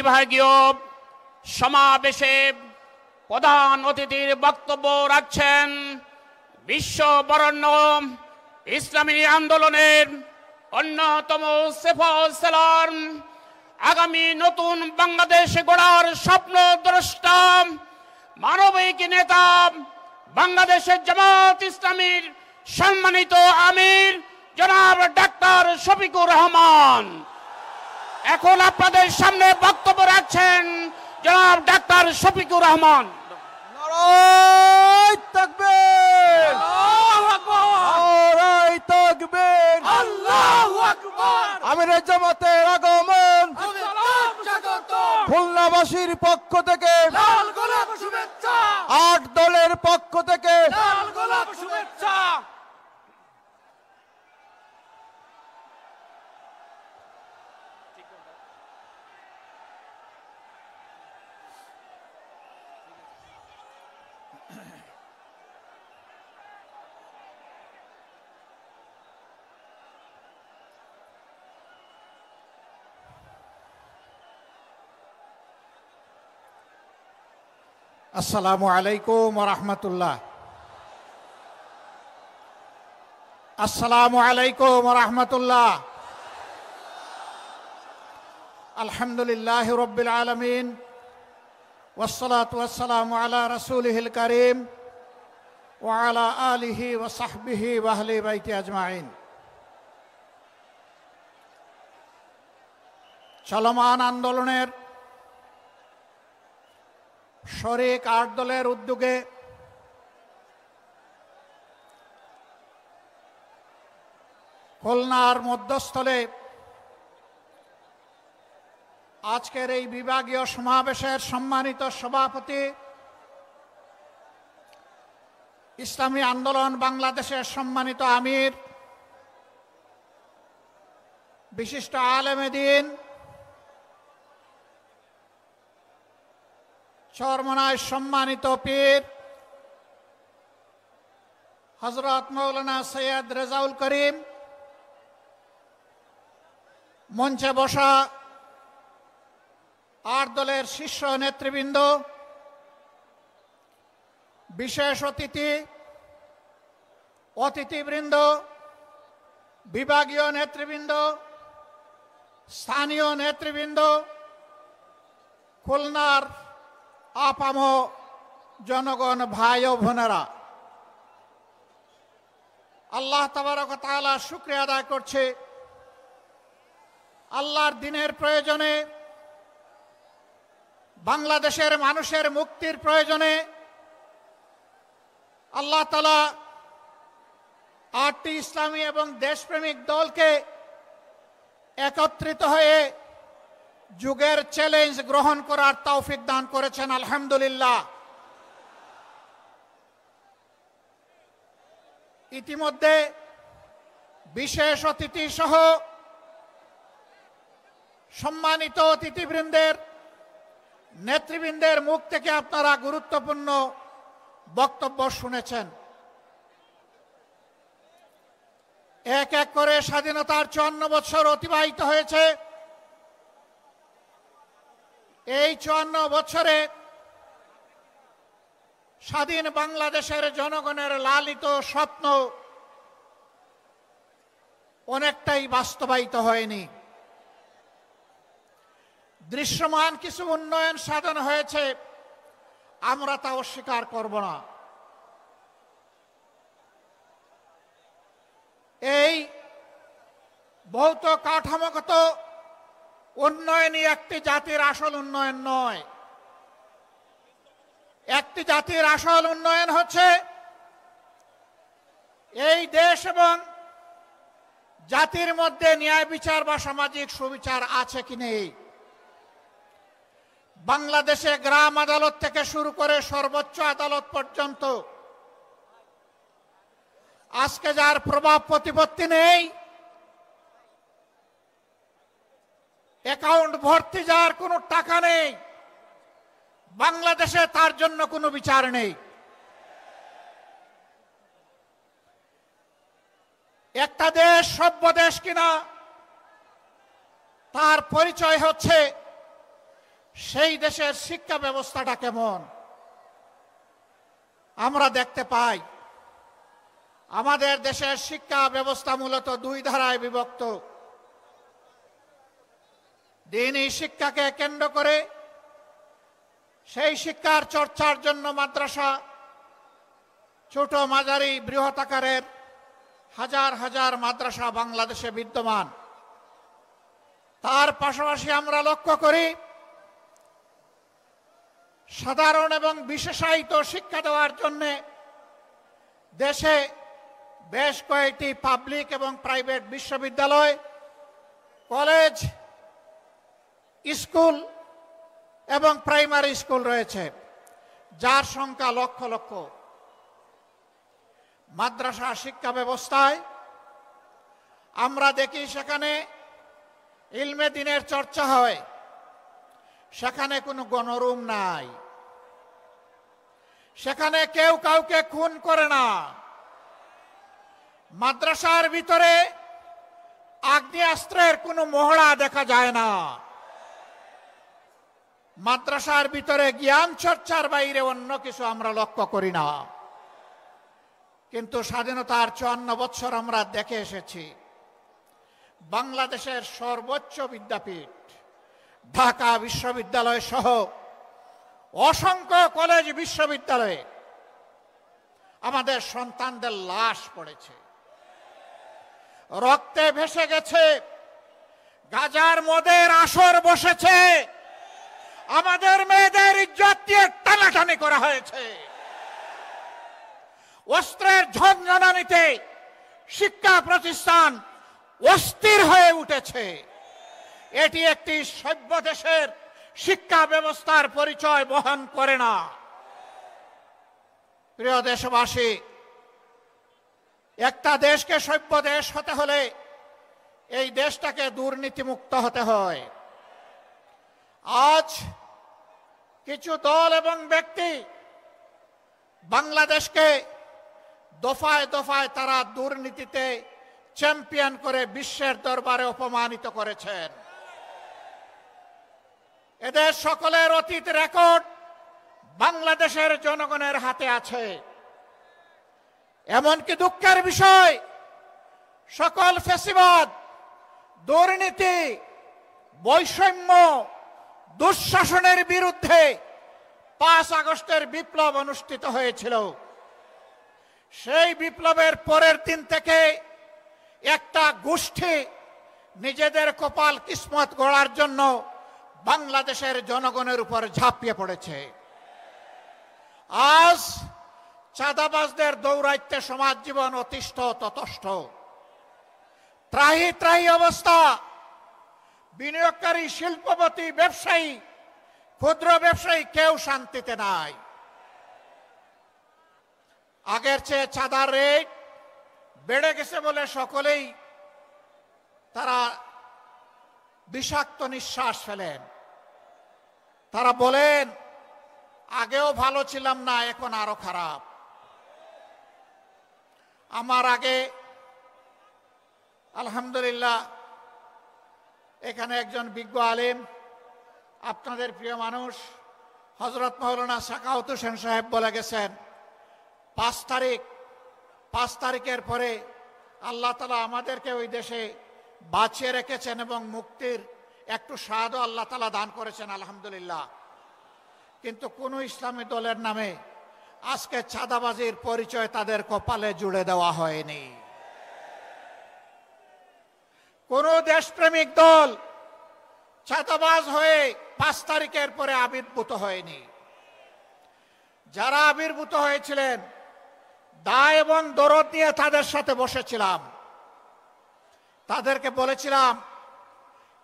বিভাগীয় সমাবেশে প্রধান অতিথির বক্তব্য রাখছেন বিশ্ববরেণ্য ইসলামী আন্দোলনের অন্যতম সেফাসালার আগামী নতুন বাংলাদেশ গড়ার স্বপ্নদ্রষ্টা মানবিক নেতা বাংলাদেশের জামাত ইসলামীর সম্মানিত আমির জনাব ডাক্তার শফিকুর রহমান। এখন আপনাদের সামনে বক্তব্য রাখছেন জনাব ডাক্তার শফিকুর রহমান। নারায়ে তাকবীর, আল্লাহু আকবার, নারায়ে তাকবীর, আল্লাহু আকবার। আমিরে জামাতের আগমন, সালাম স্বাগতম। খুলনাবাসীর পক্ষ থেকে লাল গোলাপ শুভেচ্ছা, 8 দলের পক্ষ থেকে লাল গোলাপ শুভেচ্ছা। আসসালামু আলাইকুম ওয়া রাহমাতুল্লাহ। আসসালামু আলাইকুম ওয়া রাহমাতুল্লাহ। আলহামদুলিল্লাহি রাব্বিল আলামিন ওয়াসসালাতু ওয়াসসালামু আলা রাসূলিহিল কারীম ওয়া আলা আলিহি ওয়া সাহবিহি ওয়া আহলি বাইতি আজমাইন। চলমান আন্দোলনের শরিক 8 দলের উদ্যোগে খুলনার মধ্যস্থলে আজকের এই বিভাগীয় সমাবেশের সম্মানিত সভাপতি, ইসলামী আন্দোলন বাংলাদেশের সম্মানিত আমির, বিশিষ্ট আলেমে দ্বীন, চরমনায় সম্মানিত পীর হযরত মাওলানা সৈয়দ রেজাউল করিম, মঞ্চে বসা 8 দলের শীর্ষ নেতৃবৃন্দ, বিশেষ অতিথিবৃন্দ, বিভাগীয় নেতৃবৃন্দ, স্থানীয় নেতৃবৃন্দ, খুলনার আপামো জনগণ, ভাই ও বোনেরা, আল্লাহ তাবারক ওয়া তাআলা শুকরিয়া আদায় করছে। আল্লাহর দ্বীনের প্রয়োজনে, বাংলাদেশের মানুষের মুক্তির প্রয়োজনে আল্লাহ তাআলা 8টি ইসলামী এবং দেশপ্রেমিক দলকে একত্রিত হয়ে যুগের চ্যালেঞ্জ গ্রহণ করার তৌফিক দান করেছেন, আলহামদুলিল্লাহ। ইতিমধ্যে বিশেষ অতিথি সহ সম্মানিত অতিথিবৃন্দের, নেতৃবৃন্দের মুখ থেকে আপনারা গুরুত্বপূর্ণ বক্তব্য শুনেছেন। এক এক করে স্বাধীনতার 54 বছর অতিবাহিত হয়েছে। এই 54 বছরে স্বাধীন বাংলাদেশের জনগণের লালিত স্বপ্ন অনেকটাই বাস্তবায়িত হয়নি। দৃশ্যমান কিছু উন্নয়ন সাধন হয়েছে, আমরা তা অস্বীকার করব না। এই ভৌত কাঠামোগত উন্নয়নই একটি জাতির আসল উন্নয়ন নয়। একটি জাতির আসল উন্নয়ন হচ্ছে এই দেশ এবং জাতির মধ্যে ন্যায় বিচার বা সামাজিক সুবিচার আছে কি নেই। বাংলাদেশে গ্রাম আদালত থেকে শুরু করে সর্বোচ্চ আদালত পর্যন্ত আজকে যার প্রভাব প্রতিপত্তি নেই, অ্যাকাউন্ট ভর্তি যার কোনো টাকা নেই, বাংলাদেশে তার জন্য কোনো বিচার নেই। একটা দেশ সভ্য দেশ কিনা তার পরিচয় হচ্ছে সেই দেশের শিক্ষা ব্যবস্থাটা কেমন আমরা দেখতে পাই। আমাদের দেশের শিক্ষা ব্যবস্থা মূলত দুই ধারায় বিভক্ত। দ্বীনি শিক্ষাকে কেন্দ্র করে সেই শিক্ষার চর্চার জন্য মাদ্রাসা, ছোট মাঝারি বৃহৎ আকারের হাজার হাজার মাদ্রাসা বাংলাদেশে বিদ্যমান। তার পাশাপাশি আমরা লক্ষ্য করি সাধারণ এবং বিশেষায়িত শিক্ষা দেওয়ার জন্য দেশে বেশ কয়েকটি পাবলিক এবং প্রাইভেট বিশ্ববিদ্যালয়, কলেজ, স্কুল এবং প্রাইমারি স্কুল রয়েছে, যার সংখ্যা লক্ষ লক্ষ। মাদ্রাসা শিক্ষা ব্যবস্থায় আমরা দেখি সেখানে ইলমে দ্বীনের চর্চা হয়, সেখানে কোনো গণরুম নাই, সেখানে কেউ কাউকে খুন করে না। মাদ্রাসার ভিতরে আগ্নেয়াস্ত্রের কোনো মহড়া দেখা যায় না। মাদ্রাসার ভিতরে জ্ঞান চর্চার বাইরে অন্য কিছু আমরা লক্ষ্য করি না। কিন্তু স্বাধীনতার 54 বছর আমরা দেখে এসেছি বাংলাদেশের সর্বোচ্চ বিদ্যাপীঠ ঢাকা বিশ্ববিদ্যালয় সহ অসংখ্য কলেজ বিশ্ববিদ্যালয়ে আমাদের সন্তানদের লাশ পড়েছে, রক্তে ভেসে গেছে, গাঁজার মদের আসর বসেছে, আমাদের মেয়েদের ইজ্জত দিয়ে টানাটানি করা হয়েছে, অস্ত্রের ঝনঝনানিতে শিক্ষা প্রতিষ্ঠান অস্থির হয়ে উঠেছে। এটি একটি সভ্য দেশের শিক্ষা ব্যবস্থার পরিচয় বহন করে না। প্রিয় দেশবাসী, একটা দেশকে সভ্য দেশ হতে হলে এই দেশটাকে দুর্নীতিমুক্ত হতে হয়। আজ কিছু দল এবং ব্যক্তি বাংলাদেশকে দফায় দফায় তারা দুর্নীতিতে চ্যাম্পিয়ন করে বিশ্বের দরবারে অপমানিত করেছেন। এদের সকলের অতীত রেকর্ড বাংলাদেশের জনগণের হাতে আছে। এমনকি দুঃখের বিষয়, সকল ফ্যাসিবাদ, দুর্নীতি, বৈষম্য, দুঃশাসনের বিরুদ্ধে 5 আগস্টের বিপ্লব অনুষ্ঠিত হয়েছিল। সেই বিপ্লবের পরের দিন থেকে একটা গোষ্ঠী নিজেদের কপাল কিসমত গড়ার জন্য বাংলাদেশের জনগণের উপর ঝাঁপিয়ে পড়েছে। আজ চাঁদাবাজদের দৌরাত্ম্যে সমাজ জীবন অতিষ্ঠ ততষ্ঠ, ত্রাহি ত্রাহি অবস্থা। বিনিয়োগকারী, শিল্পপতি, ব্যবসায়ী, ক্ষুদ্র ব্যবসায়ী কেউ শান্তিতে নাই। আগের চেয়ে চাঁদার রেট বেড়ে গেছে বলে সকলেই তারা বিষাক্ত নিঃশ্বাস ফেলেন। তারা বলেন, আগেও ভালো ছিলাম না, এখন আরো খারাপ। আমার আগে আলহামদুলিল্লাহ এখানে একজন বিজ্ঞ আলেম, আপনাদের প্রিয় মানুষ হযরত মাওলানা সাখাওয়াত হোসেন সাহেব বলে গেছেন, 5 তারিখের পরে আল্লাহ তাআলা আমাদেরকে ওই দেশে বাঁচিয়ে রেখেছেন এবং মুক্তির একটু স্বাদও আল্লাহ তাআলা দান করেছেন, আলহামদুলিল্লাহ। কিন্তু কোন ইসলামী দলের নামে আজকে চাঁদাবাজির পরিচয় তাদের কপালে জুড়ে দেওয়া হয়নি। কোন দেশপ্রেমিক দল চাঁদাবাজ হয়ে 5 তারিখের পরে আবির্ভূত হয়নি। যারা আবির্ভূত হয়েছিলেন দায় এবং দরদ নিয়ে তাদের সাথে বসেছিলাম, তাদেরকে বলেছিলাম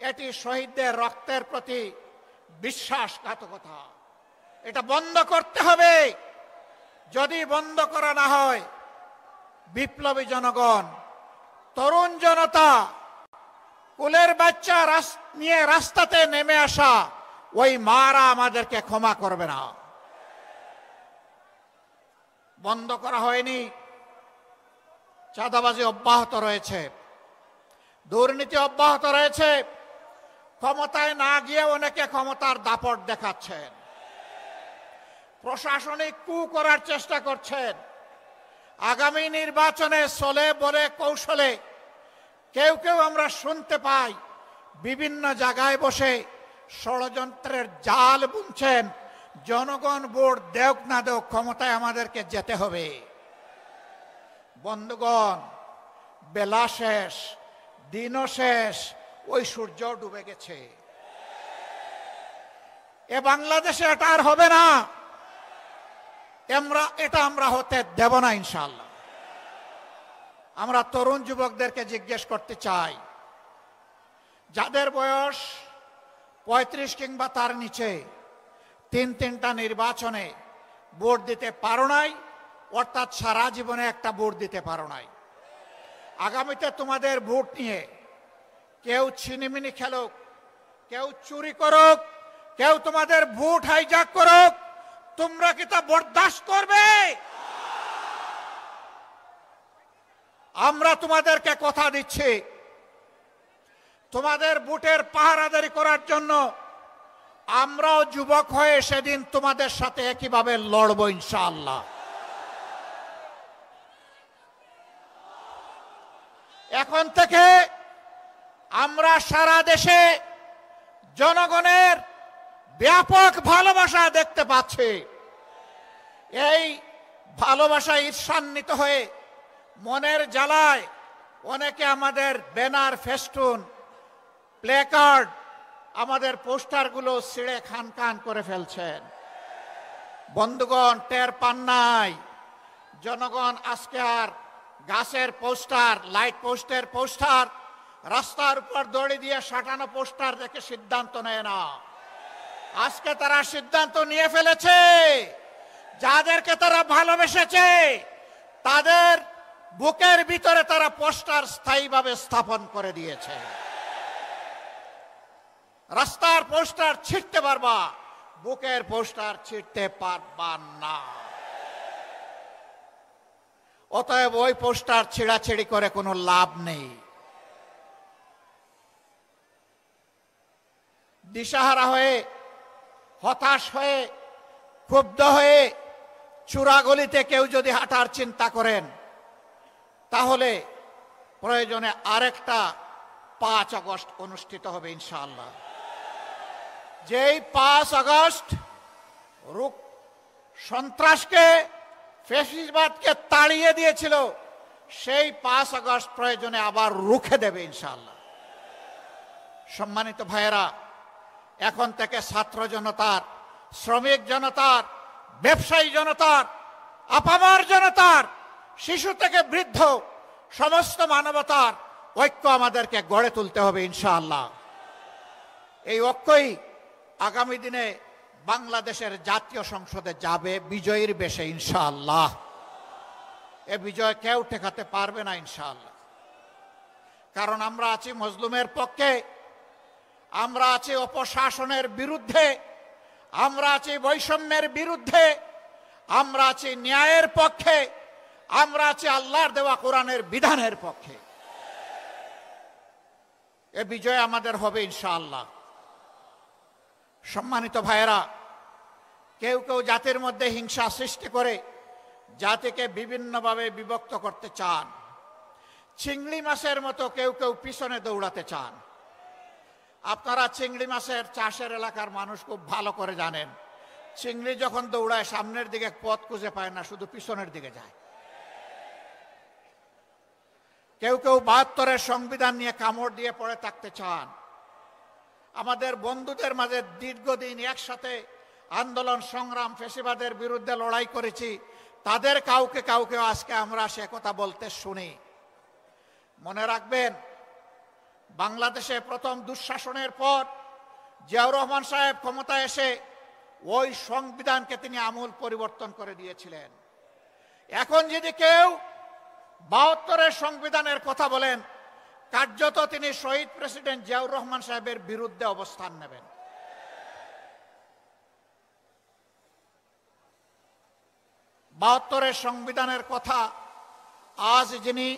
এটি শহীদদের রক্তের প্রতি বিশ্বাসঘাতকতা, এটা বন্ধ করতে হবে। যদি বন্ধ করা না হয় বিপ্লবী জনগণ, তরুণ জনতা, কুলের বাচ্চা নিয়ে রাস্তাতে নেমে আসা ওই মারা আমাদেরকে ক্ষমা করবে না। বন্ধ করা হয়নি, চাঁদাবাজি অব্যাহত রয়েছে, দুর্নীতি অব্যাহত রয়েছে। ক্ষমতায় না গিয়ে অনেকে ক্ষমতার দাপট দেখাচ্ছেন, প্রশাসনিক কু করার চেষ্টা করছেন। আগামী নির্বাচনে চলে বলে কৌশলে কেউ কেউ আমরা শুনতে পাই বিভিন্ন জায়গায় বসে ষড়যন্ত্রের জাল বুনছেন। জনগণ ভোট দেওক না দেওক, ক্ষমতায় আমাদেরকে যেতে হবে। বন্ধুগণ, বেলা শেষ, দিনও শেষ, ওই সূর্য ডুবে গেছে। এ বাংলাদেশে এটা আর হবে না। এটা আমরা হতে দেব না ইনশাআল্লাহ। আমরা তরুণ যুবকদেরকে জিজ্ঞেস করতে চাই, যাদের বয়স 35 কিংবা তার নিচে, তিনটা নির্বাচনে ভোট দিতে পারো নাই, অর্থাৎ সারা জীবনে একটা ভোট দিতে পারো নাই। আগামীতে তোমাদের ভোট নিয়ে কেউ ছিনিমিনি খেলুক, কেউ চুরি করুক, কেউ তোমাদের ভোট হাইজ্যাক করুক, তোমরা কি তা বরদাস্ত করবে? আমরা তোমাদেরকে কথা দিচ্ছি, তোমাদের ভোটের পাহারাদারি করার জন্য আমরাও যুবক হয়ে সেদিন তোমাদের সাথে একইভাবে লড়বো ইনশাআল্লাহ। এখন থেকে আমরা সারা দেশে জনগণের ব্যাপক ভালোবাসা দেখতে পাচ্ছি। এই ভালোবাসায় ঈর্ষান্বিত হয়ে মনের জ্বালায় অনেকে আমাদের ব্যানার, ফেস্টুন, প্লেকার্ড, আমাদের পোস্টারগুলো ছিঁড়ে খান খান করে ফেলছেন। বন্ধুগণ, টের পান নাই? জনগণ আজকে আর গাছের পোস্টার, লাইট পোস্টের পোস্টার, রাস্তার উপর দড়ি দিয়ে সাঁটানো পোস্টার দেখে সিদ্ধান্ত নেয় না। আজকে তারা সিদ্ধান্ত নিয়ে ফেলেছে, যাদেরকে তারা ভালোবেসেছে তাদের বুকের ভিতরে তারা পোস্টার স্থায়ীভাবে স্থাপন করে দিয়েছে। রাস্তার পোস্টার ছিঁড়তে পারবা, বুকের পোস্টার ছিঁড়তে পারবা না। অতএব ওই পোস্টার ছিঁড়াছিঁড়ি করে কোনো লাভ নেই। দিশাহারা হয়ে, হতাশ হয়ে, ক্ষুব্ধ হয়ে চূড়াগলিতে কেউ যদি হাঁটার চিন্তা করেন, তাহলে প্রয়োজনে আরেকটা 5 আগস্ট অনুষ্ঠিত হবে ইনশাআল্লাহ। যেই 5 আগস্ট সন্ত্রাসকে, ফ্যাসিবাদকে তাড়িয়ে দিয়েছিল, সেই 5 আগস্ট প্রয়োজনে আবার রুখে দেবে ইনশাআল্লাহ। সম্মানিত ভাইয়েরা, এখন থেকে ছাত্র জনতার, শ্রমিক জনতার, ব্যবসায়ী জনতার, আপামর জনতার, শিশু থেকে বৃদ্ধ সমস্ত মানবতার ঐক্য আমাদেরকে গড়ে তুলতে হবে ইনশাআল্লাহ। এই ঐক্যই আগামী দিনে বাংলাদেশের জাতীয় সংসদে যাবে বিজয়ীর বেশে ইনশাআল্লাহ। এ বিজয় কেউ ঠেকাতে পারবে না ইনশাআল্লাহ। কারণ আমরা আছি মজলুমের পক্ষে, আমরা আছি অপশাসনের বিরুদ্ধে, আমরা আছি বৈষম্যের বিরুদ্ধে, আমরা আছি ন্যায়ের পক্ষে, আমরা আছি আল্লাহর দেওয়া কোরআনের বিধানের পক্ষে। এ বিজয় আমাদের হবে ইনশাআল্লাহ। সম্মানিত ভাইয়েরা, কেউ কেউ জাতির মধ্যে হিংসা সৃষ্টি করে জাতিকে বিভিন্নভাবে বিভক্ত করতে চান। চিংড়ি মাছের মতো কেউ কেউ পিছনে দৌড়াতে চান। আপনারা চিংড়ি মাছের চাষের এলাকার মানুষ খুব ভালো করে জানেন, চিংড়ি যখন দৌড়ায় সামনের দিকে পথ খুঁজে পায় না, শুধু পিছনের দিকে যায়। কেউ কেউ ৭২-এর সংবিধান নিয়ে কামড় দিয়ে পড়ে থাকতে চান। আমাদের বন্ধুদের মাঝে দীর্ঘদিন একসাথে আন্দোলন সংগ্রাম, ফ্যাসিবাদের বিরুদ্ধে লড়াই করেছি, তাদের কাউকে কাউকে আজকে আমরা সে কথা বলতে শুনি। মনে রাখবেন, বাংলাদেশে প্রথম দুঃশাসনের পর জিয়াউর রহমান সাহেব ক্ষমতায় এসে ওই সংবিধানকে তিনি আমূল পরিবর্তন করে দিয়েছিলেন। এখন যদি কেউ ৭২-এর সংবিধানের কথা বলেন, কার্যত তিনি শহীদ প্রেসিডেন্ট জিয়াউর রহমান সাহেবের বিরুদ্ধে অবস্থান নেবেন। ৭২-এর সংবিধানের কথা আজ যিনি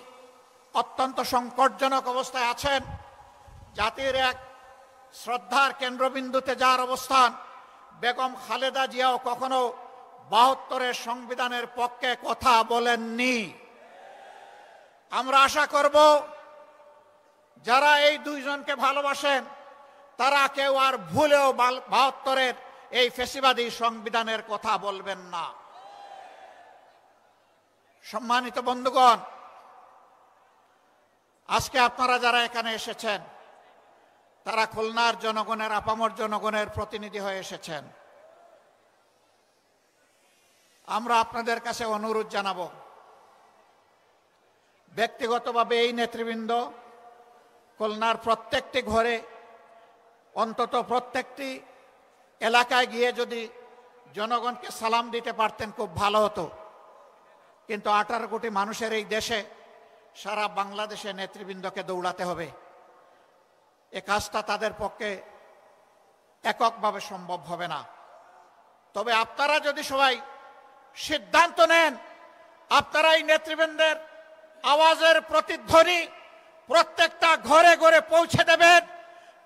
অত্যন্ত সংকটজনক অবস্থায় আছেন, জাতির এক শ্রদ্ধার কেন্দ্রবিন্দুতে যার অবস্থান, বেগম খালেদা জিয়াও কখনো ৭২-এর সংবিধানের পক্ষে কথা বলেননি। আমরা আশা করব যারা এই দুইজনকে ভালোবাসেন তারা কেউ আর ভুলেও ৭২-এর এই ফ্যাসিবাদী সংবিধানের কথা বলবেন না। সম্মানিত বন্ধুগণ, আজকে আপনারা যারা এখানে এসেছেন তারা খুলনার জনগণের, আপামর জনগণের প্রতিনিধি হয়ে এসেছেন। আমরা আপনাদের কাছে অনুরোধ জানাবো, ব্যক্তিগতভাবে এই নেতৃবৃন্দ খুলনার প্রত্যেকটি ঘরে, অন্তত প্রত্যেকটি এলাকায় গিয়ে যদি জনগণকে সালাম দিতে পারতেন খুব ভালো হতো। কিন্তু 18 কোটি মানুষের এই দেশে সারা বাংলাদেশে নেতৃবৃন্দকে দৌড়াতে হবে। এ কাজটা তাদের পক্ষে এককভাবে সম্ভব হবে না। তবে আপনারা যদি সবাই সিদ্ধান্ত নেন, আপনারা এই নেতৃবৃন্দের আওয়াজের প্রতিধ্বনি প্রত্যেকটা ঘরে ঘরে পৌঁছে দেবেন,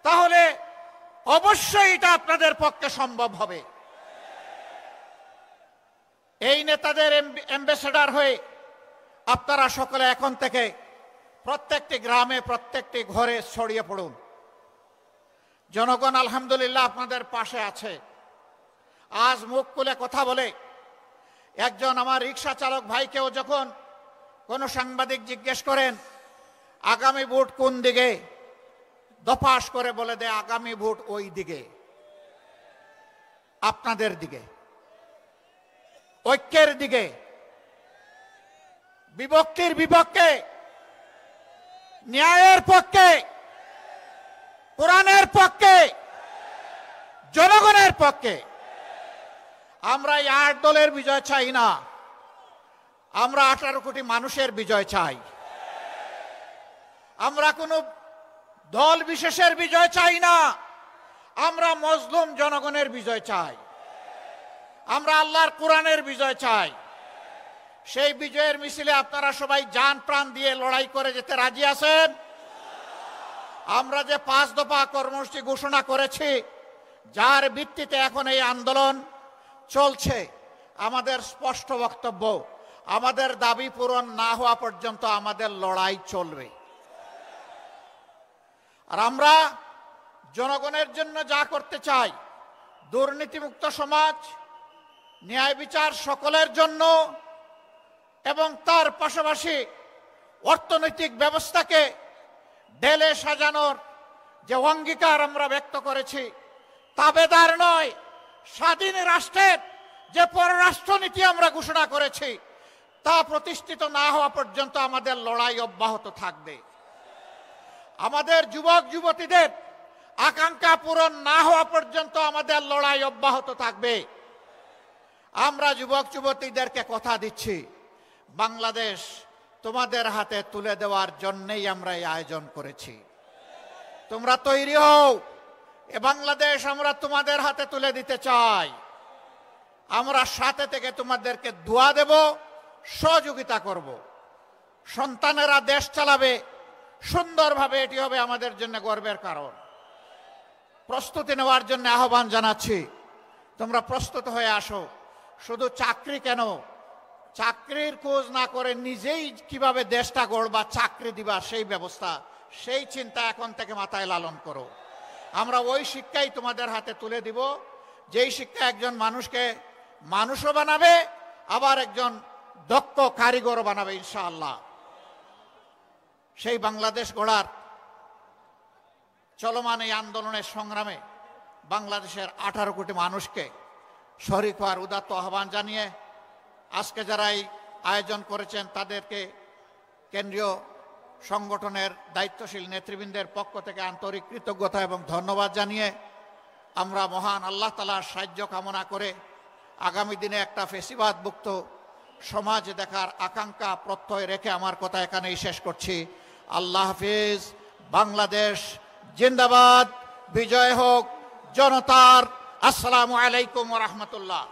তাহলে অবশ্যই এটা আপনাদের পক্ষে সম্ভব হবে। এই নেতাদের অ্যাম্বাসেডর হয়ে আপনারা সকলে এখন থেকে প্রত্যেকটি গ্রামে, প্রত্যেকটি ঘরে ছড়িয়ে পড়ুন। জনগণ আলহামদুলিল্লাহ আপনাদের পাশে আছে। আজ মুখ খুলে কথা বলে একজন আমার রিক্সা চালক ভাইকেও যখন কোনো সাংবাদিক জিজ্ঞেস করেন আগামী ভোট কোন দিকে, দফাস করে বলে দেয় আগামী ভোট ওই দিকে, আপনাদের দিকে, ঐক্যের দিকে, বিভক্তির বিপক্ষে, ন্যায়ের পক্ষে, কোরআনের পক্ষে, জনগণের পক্ষে। আমরা এই 8 দলের বিজয় চাই না, আমরা 18 কোটি মানুষের বিজয় চাই। আমরা কোনো দল বিশেষের বিজয় চাই না, আমরা মজলুম জনগণের বিজয় চাই। আমরা আল্লাহর কোরআনের বিজয় চাই। সেই বিজয়ের মিছিলে আপনারা সবাই জান প্রাণ দিয়ে লড়াই করে যেতে রাজি আছেন? আমরা যে 5 দফা কর্মসূচি ঘোষণা করেছি, যার ভিত্তিতে এখন এই আন্দোলন চলছে, আমাদের স্পষ্ট বক্তব্য, আমাদের দাবি পূরণ না হওয়া পর্যন্ত আমাদের লড়াই চলবে। আর আমরা জনগণের জন্য যা করতে চাই, দুর্নীতিমুক্ত সমাজ, ন্যায় বিচার সকলের জন্য, এবং তার পাশাপাশি অর্থনৈতিক ব্যবস্থাকে ঢেলে সাজানোর যে অঙ্গীকার আমরা ব্যক্ত করেছি, তাবেদার নয়, স্বাধীন রাষ্ট্রের যে পররাষ্ট্রনীতি আমরা ঘোষণা করেছি, তা প্রতিষ্ঠিত না হওয়া পর্যন্ত আমাদের লড়াই অব্যাহত থাকবে। আমাদের যুবক যুবতীদের আকাঙ্ক্ষা পূরণ না হওয়া পর্যন্ত আমাদের লড়াই অব্যাহত থাকবে। আমরা যুবক যুবতীদেরকে কথা দিচ্ছি, বাংলাদেশ তোমাদের হাতে তুলে দেওয়ার জন্যই আমরা এই আয়োজন করেছি। তোমরা তৈরি হও, এ বাংলাদেশ আমরা তোমাদের হাতে তুলে দিতে চাই। আমরা সাথে থেকে তোমাদেরকে দোয়া দেব, সহযোগিতা করব। সন্তানেরা দেশ চালাবে সুন্দরভাবে, এটি হবে আমাদের জন্য গর্বের কারণ। প্রস্তুতি নেওয়ার জন্য আহ্বান জানাচ্ছি, তোমরা প্রস্তুত হয়ে আসো। শুধু চাকরি কেন, চাকরির খোঁজ না করে নিজেই কিভাবে দেশটা গড়বা, চাকরি দিবা, সেই ব্যবস্থা, সেই চিন্তা এখন থেকে মাথায় লালন করো। আমরা ওই শিক্ষাই তোমাদের হাতে তুলে দিব, যেই শিক্ষা একজন মানুষকে মানুষও বানাবে, আবার একজন দক্ষ কারিগরও বানাবে ইনশাআল্লাহ। সেই বাংলাদেশ গড়ার চলমান এই আন্দোলনের সংগ্রামে বাংলাদেশের 18 কোটি মানুষকে শরীক হওয়ার উদাত্ত আহ্বান জানিয়ে আজকে যারা এই আয়োজন করেছেন তাদেরকে কেন্দ্রীয় সংগঠনের দায়িত্বশীল নেতৃবৃন্দের পক্ষ থেকে আন্তরিক কৃতজ্ঞতা এবং ধন্যবাদ জানিয়ে আমরা মহান আল্লাহ তাআলার সাহায্য কামনা করে আগামী দিনে একটা ফ্যাসিবাদ মুক্ত সমাজ দেখার আকাঙ্ক্ষা প্রত্যয় রেখে আমার কথা এখানেই শেষ করছি। আল্লাহ হাফিজ। বাংলাদেশ জিন্দাবাদ। বিজয় হোক জনতার। আসসালামু আলাইকুম ওয়া রাহমাতুল্লাহ।